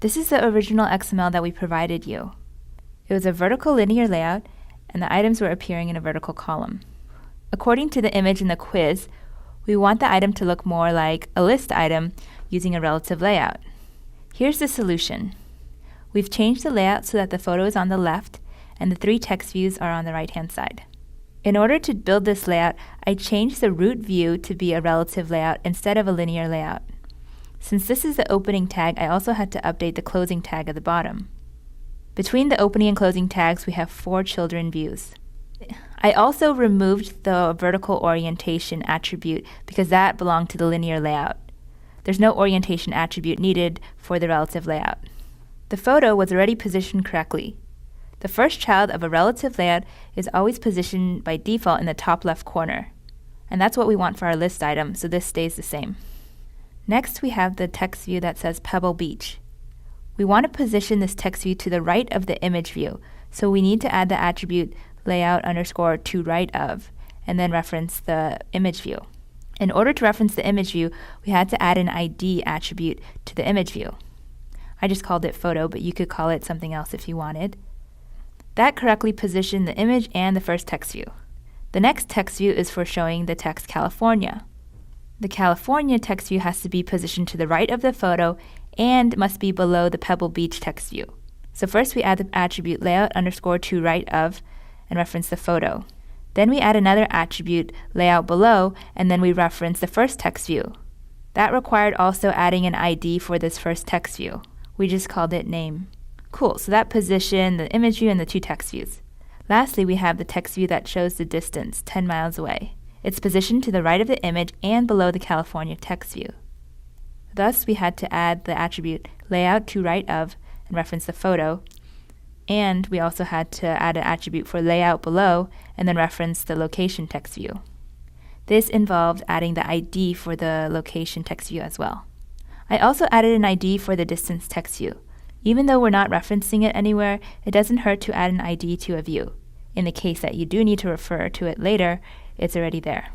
This is the original XML that we provided you. It was a vertical linear layout, and the items were appearing in a vertical column. According to the image in the quiz, we want the item to look more like a list item using a relative layout. Here's the solution. We've changed the layout so that the photo is on the left and the 3 text views are on the right-hand side. In order to build this layout, I changed the root view to be a relative layout instead of a linear layout. Since this is the opening tag, I also had to update the closing tag at the bottom. Between the opening and closing tags, we have 4 children views. I also removed the vertical orientation attribute because that belonged to the linear layout. There's no orientation attribute needed for the relative layout. The photo was already positioned correctly. The first child of a relative layout is always positioned by default in the top left corner. And that's what we want for our list item, so this stays the same. Next, we have the text view that says Pebble Beach. We want to position this text view to the right of the image view, so we need to add the attribute layout_to right of, and then reference the image view. In order to reference the image view, we had to add an ID attribute to the image view. I just called it photo, but you could call it something else if you wanted. That correctly positioned the image and the first text view. The next text view is for showing the text California. The California text view has to be positioned to the right of the photo and must be below the Pebble Beach text view. So first we add the attribute layout_to right of and reference the photo. Then we add another attribute layout below, and then we reference the first text view. That required also adding an ID for this first text view. We just called it name. Cool, so that positioned the image view and the 2 text views. Lastly, we have the text view that shows the distance, 10 miles away. It's positioned to the right of the image and below the California text view. Thus, we had to add the attribute layout_to right of and reference the photo, and we also had to add an attribute for layout below and then reference the location text view. This involved adding the ID for the location text view as well. I also added an ID for the distance text view. Even though we're not referencing it anywhere, it doesn't hurt to add an ID to a view. In the case that you do need to refer to it later, it's already there.